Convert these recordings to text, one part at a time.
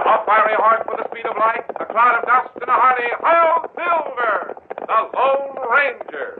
A fiery horse with the speed of light, a cloud of dust, and a hearty Hail Silver, the Lone Ranger.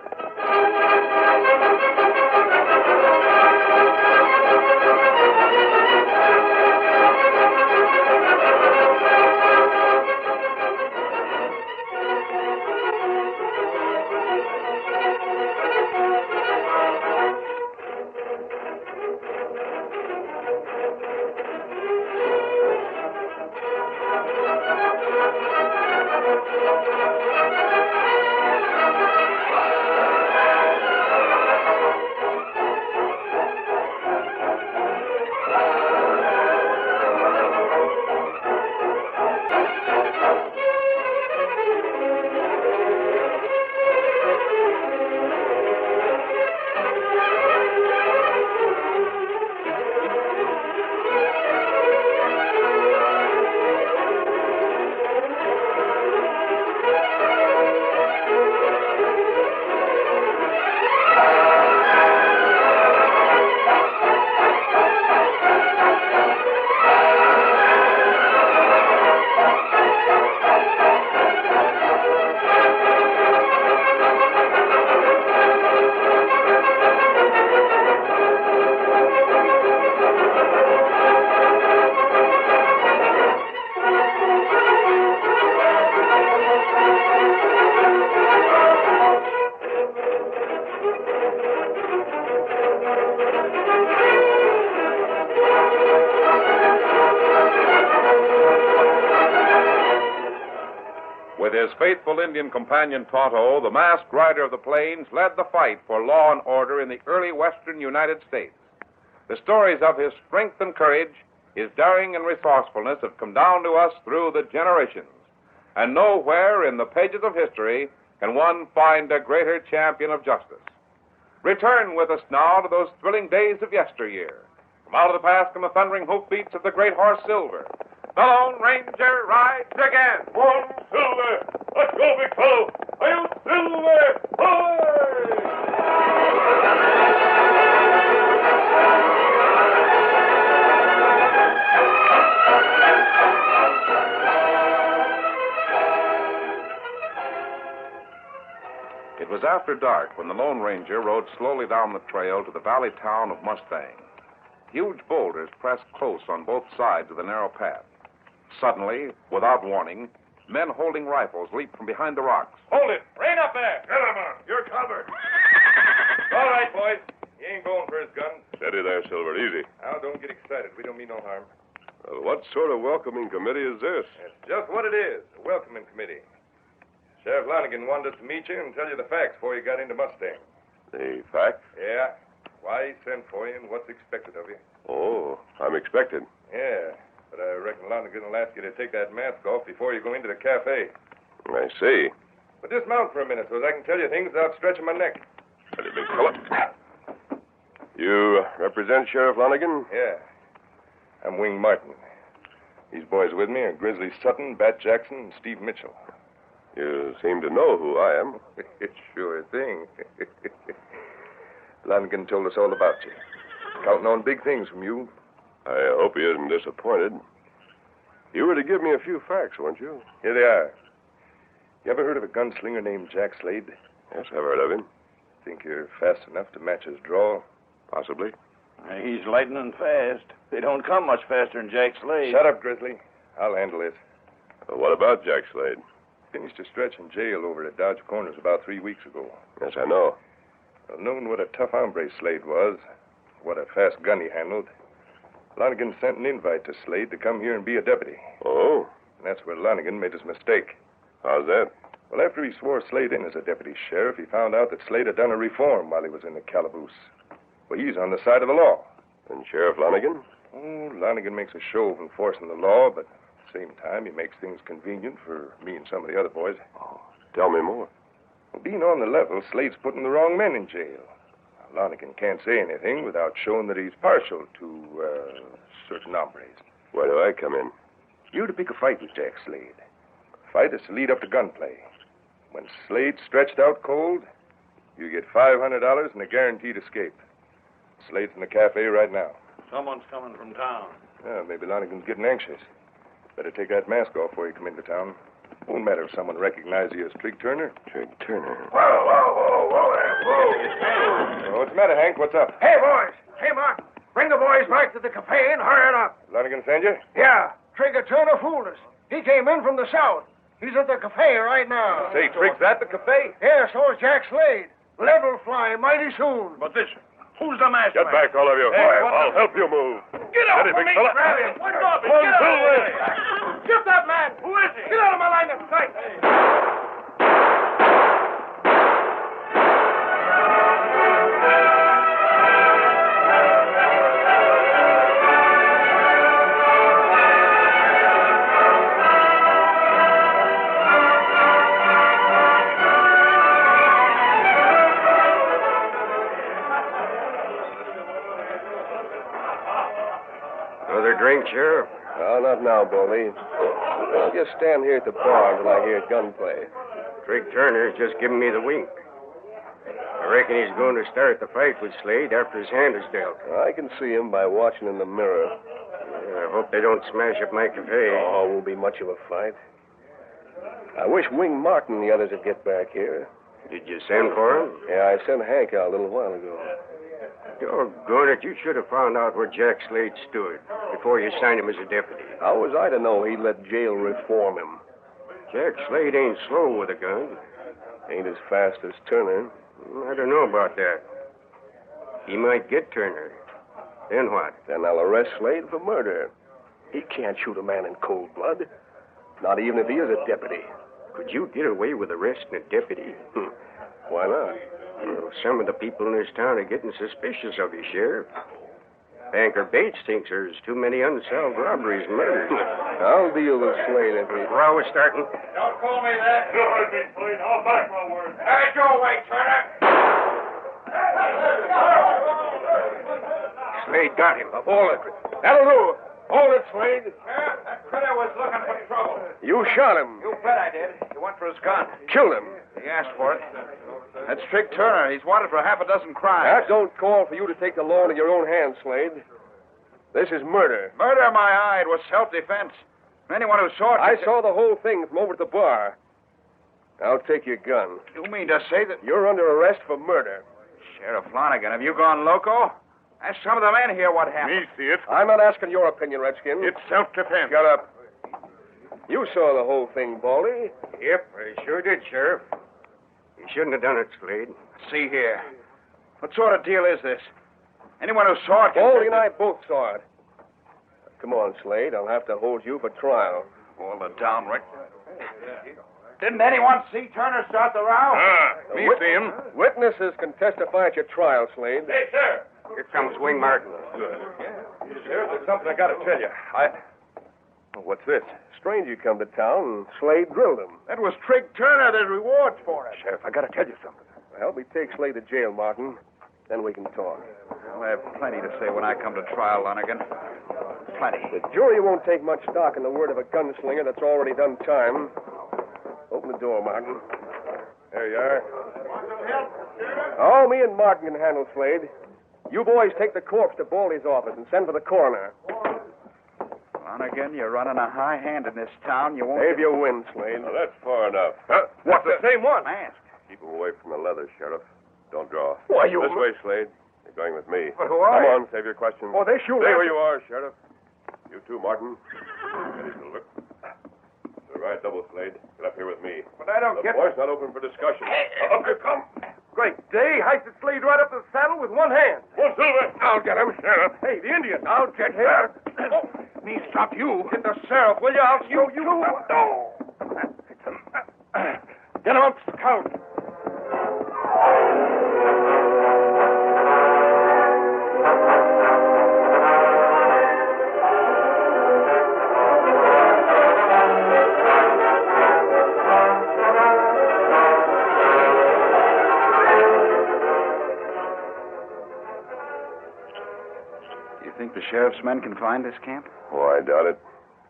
With his faithful Indian companion Tonto, the masked rider of the plains led the fight for law and order in the early western United States. The stories of his strength and courage, his daring and resourcefulness have come down to us through the generations. And nowhere in the pages of history can one find a greater champion of justice. Return with us now to those thrilling days of yesteryear. From out of the past come the thundering hoofbeats of the great horse Silver. The Lone Ranger rides again. One Silver! Let's go, big fellow! Hail Silver! Hoy! It was after dark when the Lone Ranger rode slowly down the trail to the valley town of Mustang. Huge boulders pressed close on both sides of the narrow path. Suddenly, without warning, men holding rifles leaped from behind the rocks. Hold it! Rein up there! Get him on! You're covered. All right, boys. He ain't going for his gun. Steady there, Silver. Easy. Now, don't get excited. We don't mean no harm. Well, what sort of welcoming committee is this? That's just what it is. A welcoming committee. Sheriff Lonigan wanted us to meet you and tell you the facts before you got into Mustang. The facts? Yeah. Why he sent for you and what's expected of you. Oh, I'm expected. Yeah. But I reckon Lonigan will ask you to take that mask off before you go into the cafe. I see. But dismount for a minute so that I can tell you things without stretching my neck. Steady, big fella. You represent Sheriff Lonigan? Yeah. I'm Wing Martin. These boys with me are Grizzly Sutton, Bat Jackson, and Steve Mitchell. You seem to know who I am. Sure thing. Lonigan told us all about you. Counting on big things from you. I hope he isn't disappointed. You were to give me a few facts, weren't you? Here they are. You ever heard of a gunslinger named Jack Slade? Yes, I've heard of him. Think you're fast enough to match his draw? Possibly. He's lightning fast. They don't come much faster than Jack Slade. Shut up, Grizzly. I'll handle it. What about Jack Slade? Finished a stretch in jail over at Dodge Corners about 3 weeks ago. Yes, I know. Well, knowing what a tough hombre Slade was, what a fast gun he handled, Lonigan sent an invite to Slade to come here and be a deputy. Oh? And that's where Lonigan made his mistake. How's that? Well, after he swore Slade in as a deputy sheriff, he found out that Slade had done a reform while he was in the calaboose. Well, he's on the side of the law. And Sheriff Lonigan? Oh, Lonigan makes a show of enforcing the law, but at the same time, he makes things convenient for me and some of the other boys. Oh, tell me more. Well, being on the level, Slade's putting the wrong men in jail. Now, Lonigan can't say anything without showing that he's partial to certain hombres. Where do I come in? You're to pick a fight with Jack Slade. A fight is to lead up to gunplay. When Slade's stretched out cold, you get $500 and a guaranteed escape. Slade's in the cafe right now. Someone's coming from town. Yeah, maybe Lonigan's getting anxious. Better take that mask off before you come into town. Won't matter if someone recognizes you as Trig Turner. Trig Turner. Whoa there, whoa. What's the matter, Hank? What's up? Hey, boys. Hey, Mark. Bring the boys back to the cafe and hurry it up. Lonigan send you? Yeah. Trigger Turner fooled us. He came in from the south. He's at the cafe right now. Say, Trig's at the cafe? Yeah, so is Jack Slade. Level fly mighty soon. But this, who's the masked Get man? back, all of you. Hey, I'll help you move. Get off Steady, of big me, fella. grab him. What's up? Come on, Get out of Silver. here. Shoot that man. Who is he? Get out of my line of sight. Another drink, Sheriff? Oh, not now, Baldy. I'll just stand here at the bar until I hear gunplay. Trig Turner's just giving me the wink. I reckon he's going to start the fight with Slade after his hand is dealt. I can see him by watching in the mirror. I hope they don't smash up my cafe. Oh, it won't be much of a fight. I wish Wing Martin and the others would get back here. Did you send for him? Yeah, I sent Hank out a little while ago. Doggone it, you should have found out where Jack Slade stood before you signed him as a deputy. How was I to know he'd let jail reform him? Jack Slade ain't slow with a gun. Ain't as fast as Turner. I don't know about that. He might get Turner. Then what? Then I'll arrest Slade for murder. He can't shoot a man in cold blood. Not even if he is a deputy. Could you get away with arresting a deputy? Why not? Well, some of the people in this town are getting suspicious of you, Sheriff. Banker Bates thinks there's too many unsolved robberies and murders. I'll deal with Slade if he... Row is starting. Don't call me that. You heard me, Slade. I'll back my word. Hey, go away, Turner. Slade got him. Hold it. That'll do. Hold it, Slade. Sheriff, that critter was looking for trouble. You shot him. You bet I did. He went for his gun. Killed him. He asked for it. That's Trig Turner. He's wanted for half a dozen crimes. That don't call for you to take the law into your own hands, Slade. This is murder. Murder, my eye. It was self-defense. Anyone who saw it... I saw the whole thing from over at the bar. I'll take your gun. You mean to say that... You're under arrest for murder. Sheriff Flanagan, have you gone loco? Ask some of the men here what happened. see it. I'm not asking your opinion, Redskin. It's self-defense. Shut up. You saw the whole thing, Baldy. Yep, I sure did, Sheriff. You shouldn't have done it, Slade. See here. What sort of deal is this? Anyone who saw it... Baldy and I both saw it. Come on, Slade. I'll have to hold you for trial. All the downright... Didn't anyone see Turner start the row? Me see him. Witnesses can testify at your trial, Slade. Hey, sir. Here comes Wing Martin. Sheriff, there's something I got to tell you. What's this? Stranger come to town and Slade drilled him. That was Trig Turner. There's rewards for it. Sheriff, I got to tell you something. Help me take Slade to jail, Martin. Then we can talk. I'll have plenty to say when I come to trial, Lonigan. Plenty. The jury won't take much stock in the word of a gunslinger that's already done time. Open the door, Martin. There you are. Oh, me and Martin can handle Slade. You boys take the corpse to Baldy's office and send for the coroner. Lonigan, you're running a high hand in this town. You won't... Save your win, Slade. Now, that's far enough. What's the same one? Mask. Keep him away from the leather, Sheriff. Don't draw. Why, you... This way, Slade. You're going with me. But who are you? Come on, save your questions. Oh, they shoot Stay at where you. you are, Sheriff. You too, Martin. Steady, Silver. The right double, Slade. Get up here with me. But I don't The get... floor's not open for discussion. Up you come. Great day. Hoisted Slade right up to the saddle with one hand. One, Silver. I'll get him, Sheriff. Hey, the Indian. I'll get him. Oh, me stop you. Get the sheriff, will you? I'll show you. No. Get him up to the count. Think the sheriff's men can find this camp? Oh, I doubt it.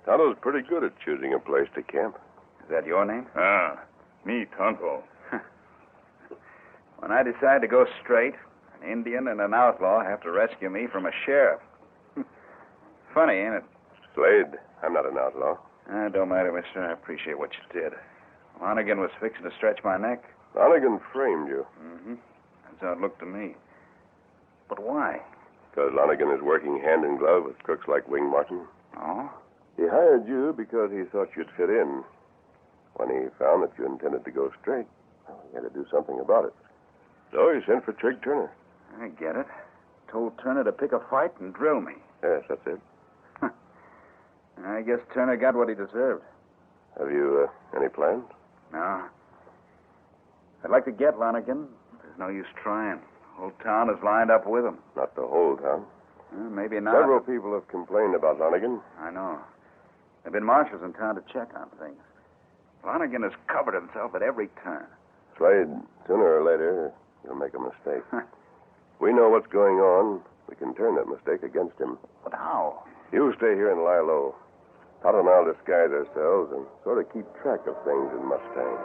Tonto's pretty good at choosing a place to camp. Is that your name? Me, Tonto. When I decide to go straight, I An Indian and an outlaw have to rescue me from a sheriff. Funny, ain't it? Slade, I'm not an outlaw. Don't matter, mister. I appreciate what you did. Lonigan was fixing to stretch my neck. Lonigan framed you. Mm-hmm. That's how it looked to me. But why? Because Lonigan is working hand in glove with crooks like Wing Martin. Oh? He hired you because he thought you'd fit in. When he found that you intended to go straight, he had to do something about it. So he sent for Trig Turner. I get it. Told Turner to pick a fight and drill me. Yes, that's it. I guess Turner got what he deserved. Have you any plans? No. I'd like to get Lonigan. There's no use trying. The whole town is lined up with him. Not the whole town. Maybe not. Several people have complained about Lonigan. I know. There have been marshals in town to check on things. Lonigan has covered himself at every turn. Slade, sooner or later, you'll make a mistake. We know what's going on. We can turn that mistake against him. But how? You stay here and lie low. Todd and I'll disguise ourselves and sort of keep track of things in Mustang.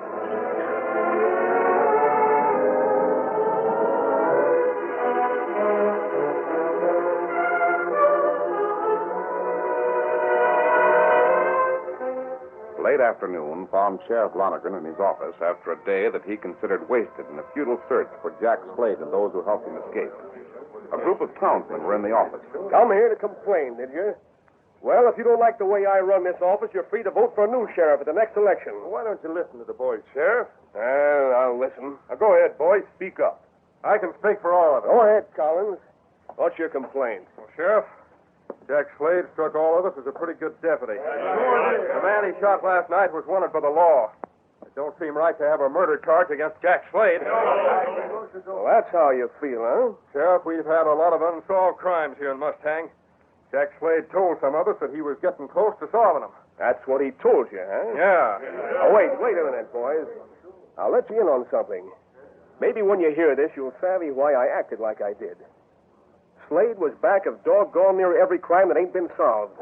Late afternoon found Sheriff Lonigan in his office after a day that he considered wasted in a futile search for Jack Slade and those who helped him escape. A group of townsmen were in the office. Come here to complain, did you? Well, if you don't like the way I run this office, you're free to vote for a new sheriff at the next election. Why don't you listen to the boys, Sheriff? I'll listen. Now, go ahead, boys. Speak up. I can speak for all of us. Go ahead, Collins. What's your complaint? Well, Sheriff, Jack Slade struck all of us as a pretty good deputy. The man he shot last night was wanted for the law. It don't seem right to have a murder charge against Jack Slade. Well, that's how you feel, huh? Sheriff, we've had a lot of unsolved crimes here in Mustang. Jack Slade told some of us that he was getting close to solving them. That's what he told you, huh? Yeah. Oh, wait a minute, boys. I'll let you in on something. Maybe when you hear this, you'll savvy why I acted like I did. Slade was back of doggone near every crime that ain't been solved.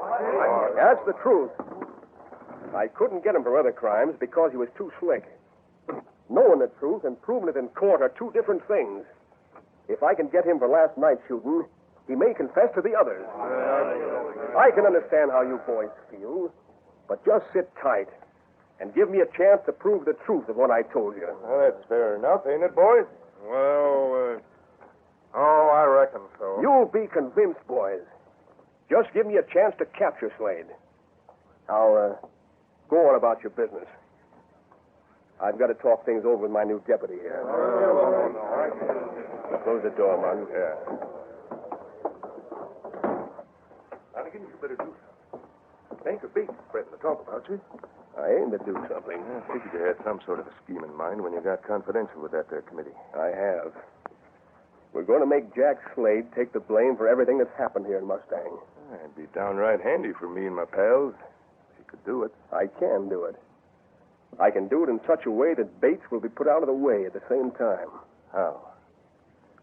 That's the truth. I couldn't get him for other crimes because he was too slick. Knowing the truth and proving it in court are two different things. If I can get him for last night's shooting, he may confess to the others. I can understand how you boys feel, but just sit tight and give me a chance to prove the truth of what I told you. Well, that's fair enough, ain't it, boys? Well, I reckon so. You'll be convinced, boys. Just give me a chance to capture Slade. Now, go on about your business. I've got to talk things over with my new deputy here. Close the door, Martin. Yeah. Lonigan, you better do something. Banker Bates is threatening to talk about you. I aim to do something. I figured you had some sort of a scheme in mind when you got confidential with that there committee. I have. We're going to make Jack Slade take the blame for everything that's happened here in Mustang. It'd be downright handy for me and my pals if you could do it. I can do it. I can do it in such a way that Bates will be put out of the way at the same time. How?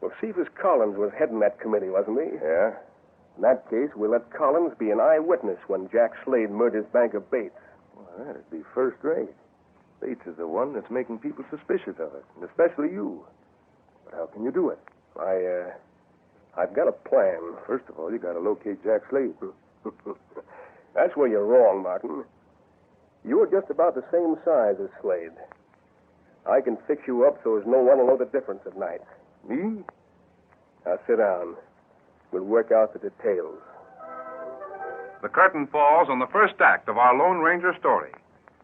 Well, Cephas Collins was heading that committee, wasn't he? Yeah? In that case, we'll let Collins be an eyewitness when Jack Slade murders banker Bates. Well, that'd be first rate. Bates is the one that's making people suspicious of it, and especially you. But how can you do it? I've got a plan. First of all, you got to locate Jack Slade. That's where you're wrong, Martin. You're just about the same size as Slade. I can fix you up so as no one will know the difference at night. Me? Now, sit down. We'll work out the details. The curtain falls on the first act of our Lone Ranger story.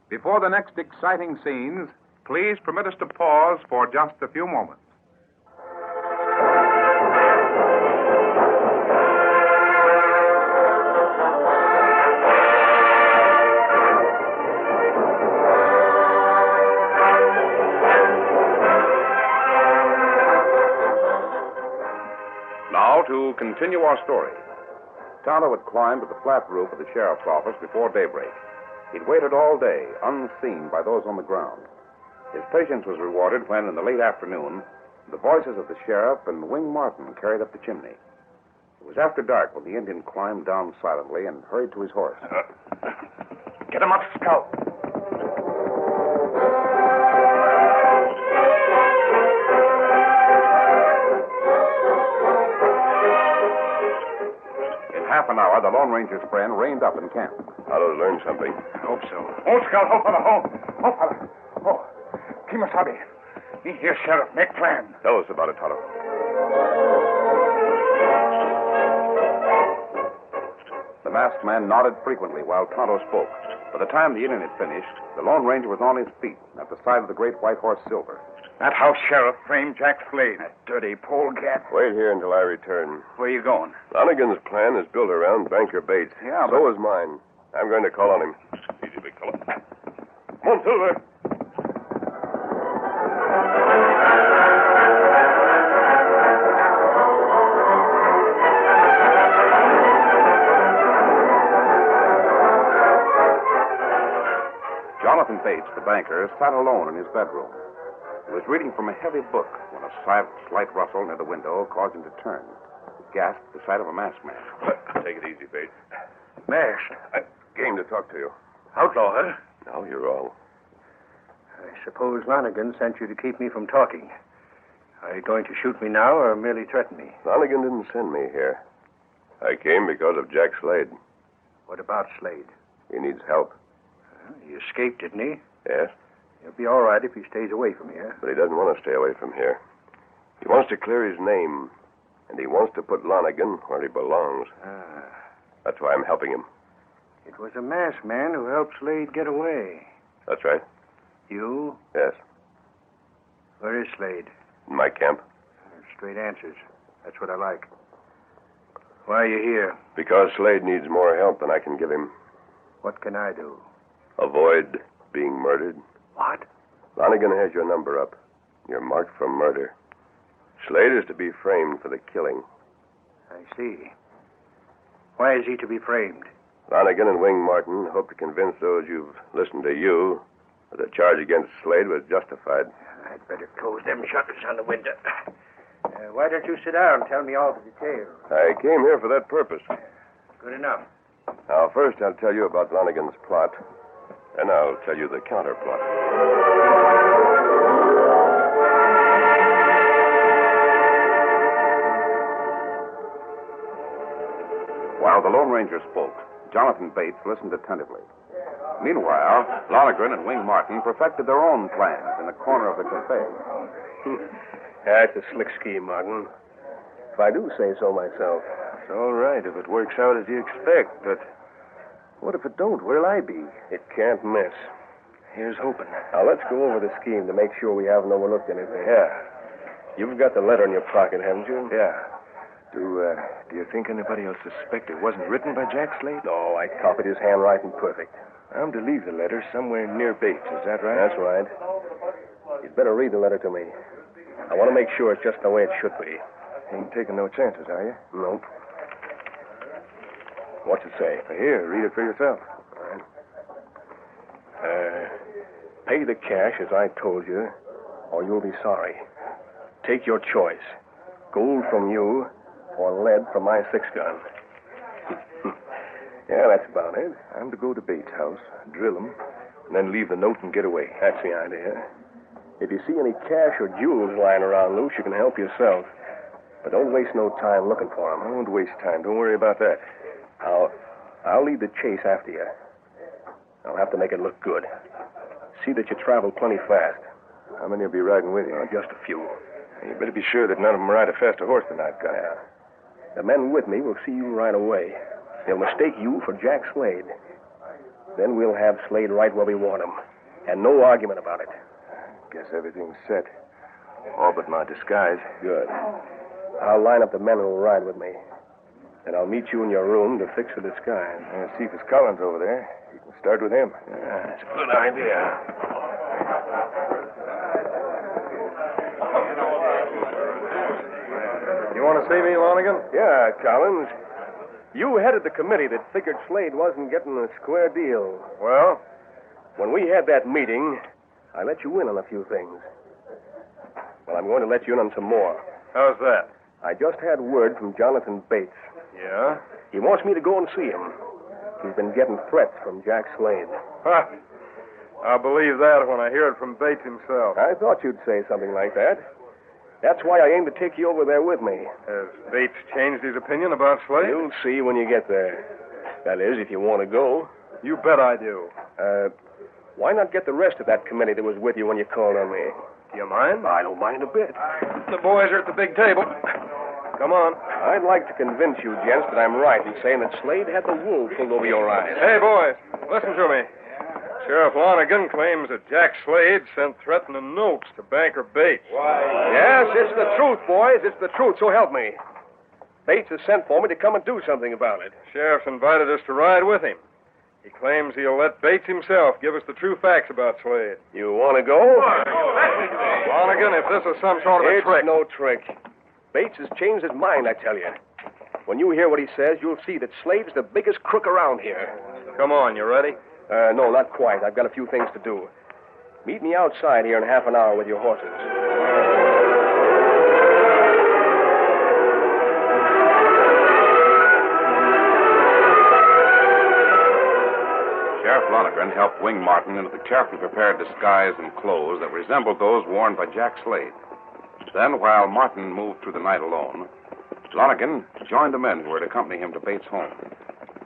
Before the next exciting scenes, please permit us to pause for just a few moments. Now to continue our story. Tonto had climbed to the flat roof of the sheriff's office before daybreak. He'd waited all day, unseen by those on the ground. His patience was rewarded when, in the late afternoon, the voices of the sheriff and Wing Martin carried up the chimney. It was after dark when the Indian climbed down silently and hurried to his horse. Get him up, Scout. half an hour, the Lone Ranger's friend reined up in camp. Tonto learned something. I hope so. Oh, Scout, oh, fella, oh. Kimasabi. Me here, Sheriff. Make plan. Tell us about it, Tonto. The masked man nodded frequently while Tonto spoke. By the time the Indian had finished, the Lone Ranger was on his feet at the side of the great white horse Silver. That house sheriff framed Jack Slade. That dirty polecat. Wait here until I return. Where are you going? Lonigan's plan is built around Banker Bates. Yeah, So is mine. I'm going to call on him. Easy, big fella. Come on, Silver. Jonathan Bates, the banker, sat alone in his bedroom. He was reading from a heavy book when a slight rustle near the window caused him to turn. He gasped at the sight of a masked man. Take it easy, Bates. Masked. Game to talk to you. Outlaw, huh? No, you're wrong. I suppose Lonigan sent you to keep me from talking. Are you going to shoot me now or merely threaten me? Lonigan didn't send me here. I came because of Jack Slade. What about Slade? He needs help. He escaped, didn't he? Yes, He'll be all right if he stays away from here. but he doesn't want to stay away from here. He wants to clear his name, and he wants to put Lonigan where he belongs. That's why I'm helping him. It was a masked man who helped Slade get away. That's right. You? Yes, Where is Slade? in my camp. Straight answers. That's what I like. Why are you here? Because Slade needs more help than I can give him. What can I do? Avoid being murdered. What? Lonigan has your number up. You're marked for murder. Slade is to be framed for the killing. I see. Why is he to be framed? Lonigan and Wing Martin hope to convince those who've listened to you that the charge against Slade was justified. I'd better close them shutters on the window. Why don't you sit down and tell me all the details? I came here for that purpose. Good enough. Now, first I'll tell you about Lonigan's plot. Then I'll tell you the counterplot. While the Lone Ranger spoke, Jonathan Bates listened attentively. Meanwhile, Lonergan and Wing Martin perfected their own plans in the corner of the cafe. That's a slick scheme, Martin. If I do say so myself. It's all right if it works out as you expect, but what if it don't? Where'll I be? It can't miss. Here's hoping. Now, let's go over the scheme to make sure we haven't overlooked anything. Yeah. You've got the letter in your pocket, haven't you? Yeah. Do you think anybody will suspect it wasn't written by Jack Slade? No, I copied his handwriting perfect. I'm to leave the letter somewhere near Bates, is that right? That's right. You'd better read the letter to me. I want to make sure it's just the way it should be. Ain't taking no chances, are you? Nope. What's it say? Here, read it for yourself. Pay the cash as I told you, or you'll be sorry. Take your choice. Gold from you, or lead from my 6-gun. Yeah, that's about it. I'm to go to Bates' house, drill him, and then leave the note and get away. That's the idea. If you see any cash or jewels lying around loose, you can help yourself. But don't waste no time looking for them. I won't waste time. Don't worry about that. I'll lead the chase after you. I'll have to make it look good. See that you travel plenty fast. How many will be riding with you? Just a few. You better be sure that none of them ride a faster horse than I've got. Yeah. The men with me will see you right away. They'll mistake you for Jack Slade. Then we'll have Slade right where we want him. And no argument about it. Guess everything's set. All but my disguise. Good. I'll line up the men who'll ride with me. And I'll meet you in your room to fix the disguise. Cephas Collins over there. You can start with him. That's a good idea. You want to see me, Lonergan? Yeah, Collins. You headed the committee that figured Slade wasn't getting a square deal. Well? When we had that meeting, I let you in on a few things. Well, I'm going to let you in on some more. How's that? I just had word from Jonathan Bates. Yeah? He wants me to go and see him. He's been getting threats from Jack Slade. Ha! I'll believe that when I hear it from Bates himself. I thought you'd say something like that. That's why I aim to take you over there with me. Has Bates changed his opinion about Slade? You'll see when you get there. That is, if you want to go. You bet I do. Why not get the rest of that committee that was with you when you called on me? Do you mind? I don't mind a bit. The boys are at the big table. Come on. I'd like to convince you, gents, that I'm right in saying that Slade had the wool pulled over your eyes. Hey, boys, listen to me. Sheriff Lonigan claims that Jack Slade sent threatening notes to Banker Bates. Yes, it's the truth, boys. It's the truth, so help me. Bates has sent for me to come and do something about it. Sheriff's invited us to ride with him. He claims he'll let Bates himself give us the true facts about Slade. You want to go? Lonigan, if this is some sort of a trick... It's no trick. Bates has changed his mind, I tell you. When you hear what he says, you'll see that Slade's the biggest crook around here. Come on, you ready? No, not quite. I've got a few things to do. Meet me outside here in half an hour with your horses. Sheriff Lonergan helped Wing Martin into the carefully prepared disguise and clothes that resembled those worn by Jack Slade. Then, while Martin moved through the night alone, Lonergan joined the men who were to accompany him to Bates' home.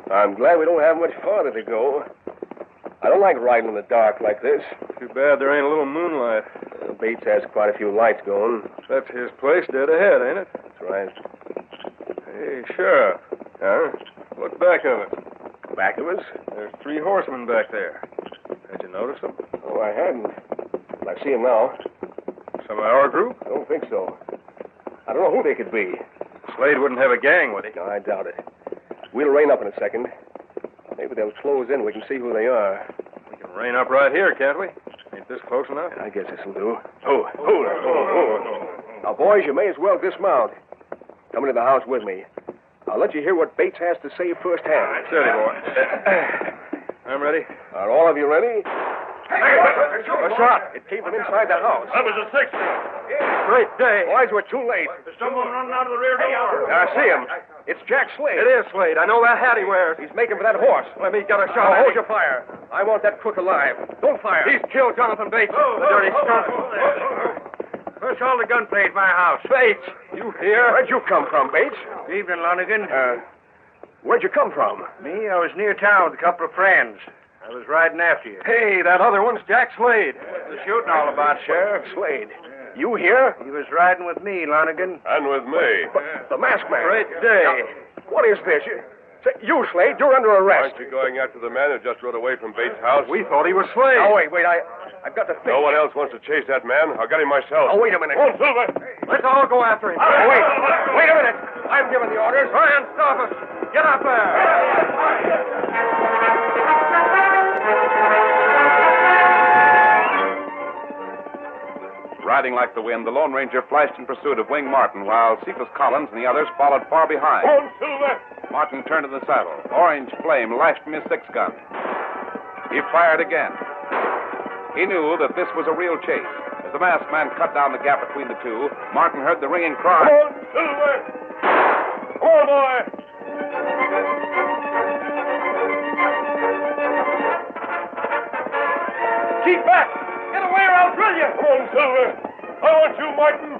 I'm glad we don't have much farther to go. I don't like riding in the dark like this. Too bad there ain't a little moonlight. Bates has quite a few lights going. That's his place dead ahead, ain't it? That's right. Hey, Sheriff. Huh? Look back of it. Back of us? There's 3 horsemen back there. Had you notice them? Oh, I hadn't. I see them now. Some of our group? I don't think so. I don't know who they could be. Slade wouldn't have a gang with him. No, I doubt it. We'll rein up in a second. Maybe they'll close in. We can see who they are. We can rein up right here, can't we? Ain't this close enough? I guess this'll do. Oh. Now, boys, you may as well dismount. Come into the house with me. I'll let you hear what Bates has to say firsthand. Steady, boy. I'm ready. Are all of you ready? A shot. It came from inside the house. That was a 6. Great day. Boys, we're too late. There's someone running out of the rear door. I see him. It's Jack Slade. It is Slade. I know that hat he wears. He's making for that horse. Let me get a shot Now, at hold him. your fire. I want that crook alive. Don't fire. He's killed Jonathan Bates. The dirty skunk. Where's all the gunplay at my house? Bates, you here? Where'd you come from, Bates? Good evening, Lonigan. Where'd you come from? Me, I was near town with a couple of friends. I was riding after you. Hey, that other one's Jack Slade. What's the shooting all about, Sheriff? Slade. You here? He was riding with me, Lonigan. And with me. The masked man. Great day. Now, what is this? You, Slade, you're under arrest. Aren't you going after the man who just rode away from Bates' house? We thought he was Slade. Now, wait. I've got to think. No one else wants to chase that man. I'll get him myself. Oh, wait a minute. Oh, Silver! Let's all go after him. Oh, wait a minute. I'm giving the orders. Try and stop us. Get up there. Riding like the wind, the Lone Ranger flashed in pursuit of Wing Martin, while Cephas Collins and the others followed far behind. On, Silver! Martin turned in the saddle. Orange flame lashed from his 6-gun. He fired again. He knew that this was a real chase. As the masked man cut down the gap between the two, Martin heard the ringing cry. Come on, Silver! Come on, boy! Keep back. Get away or I'll drill you. Come on, Silver! I want you, Martin!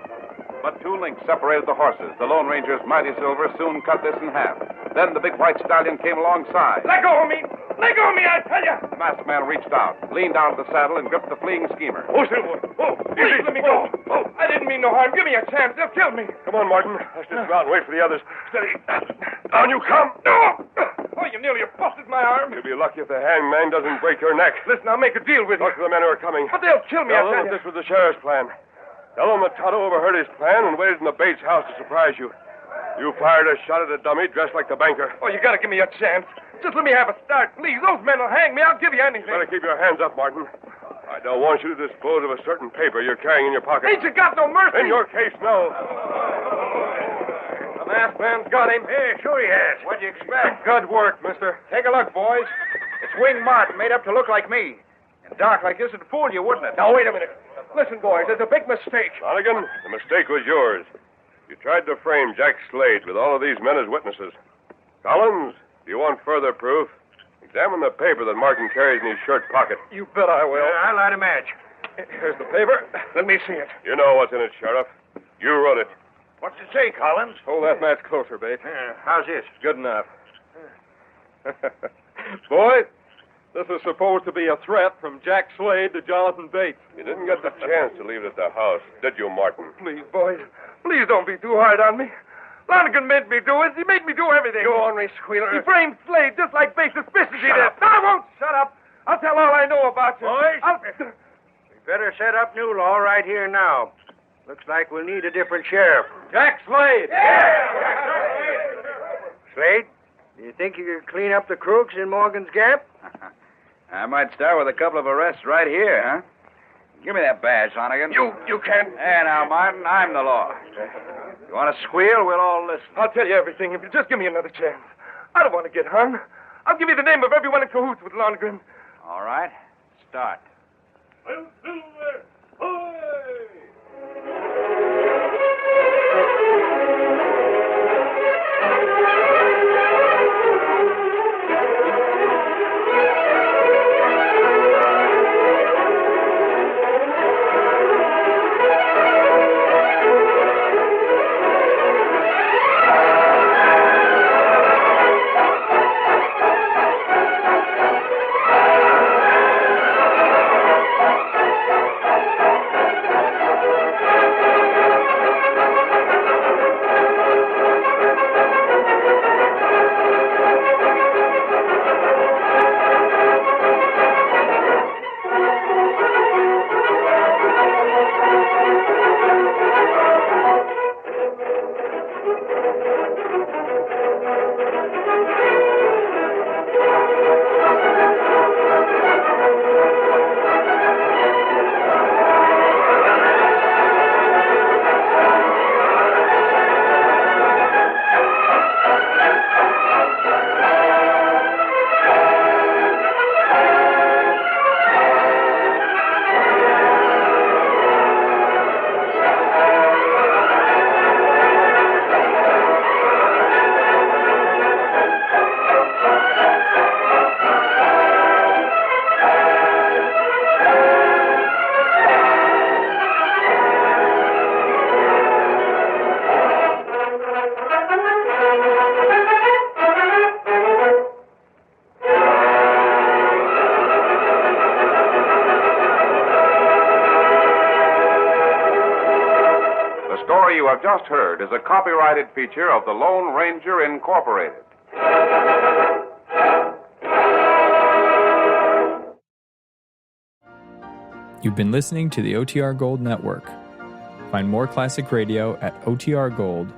But 2 links separated the horses. The Lone Ranger's mighty Silver soon cut this in half. Then the big white stallion came alongside. Let go of me. Let go of me, I tell you. The masked man reached out, leaned out of the saddle, and gripped the fleeing schemer. Oh, Silver! Oh, Please let me go. Oh, I didn't mean no harm. Give me a chance. They'll kill me. Come on, Martin. Let's just go out and wait for the others. Steady. Down you come. No. Oh, you nearly busted my arm. You'll be lucky if the hangman doesn't break your neck. Listen, I'll make a deal with you. Talk to the men who are coming. But they'll kill me, I Tell tell them you. that this was the sheriff's plan. Tell them that Tonto overheard his plan and waited in the Bates house to surprise you. You fired a shot at a dummy dressed like the banker. Oh, you gotta give me a chance. Just let me have a start, please. Those men will hang me. I'll give you anything. Better keep your hands up, Martin. I don't want you to dispose of a certain paper you're carrying in your pocket. Ain't you got no mercy? In your case, no. The masked man's got him. Yeah, sure he has. What'd you expect? Good work, mister. Take a look, boys. It's Wing Martin made up to look like me. And dark like this would fool you, wouldn't it? Now, wait a minute. Listen, boys, there's a big mistake. Flanagan, the mistake was yours. You tried to frame Jack Slade with all of these men as witnesses. Collins, do you want further proof? Examine the paper that Martin carries in his shirt pocket. You bet I will. I'll light a match. Here's the paper. Let me see it. You know what's in it, Sheriff. You wrote it. What's it say, Collins? Hold that match closer, Bates. How's this? Good enough. Boys, this is supposed to be a threat from Jack Slade to Jonathan Bates. You didn't get the chance to leave it at the house, did you, Martin? Please, boys. Please don't be too hard on me. Lonergan made me do it. He made me do everything. You ornery squealer. He framed Slade just like Bates suspicious he did. up. No, I won't. Shut up. I'll tell all I know about you. Boys? We better set up new law right here now. Looks like we'll need a different sheriff. Jack Slade! Slade, do you think you could clean up the crooks in Morgan's Gap? I might start with a couple of arrests right here, huh? Give me that badge, Lonergan. You can't. Hey, now, Martin, I'm the law. You want to squeal? We'll all listen. I'll tell you everything if you just give me another chance. I don't want to get hung. I'll give you the name of everyone in cahoots with Lonergan. All right. Start. You have just heard is a copyrighted feature of the Lone Ranger Incorporated. You've been listening to the OTR Gold Network. Find more classic radio at otrgold.com.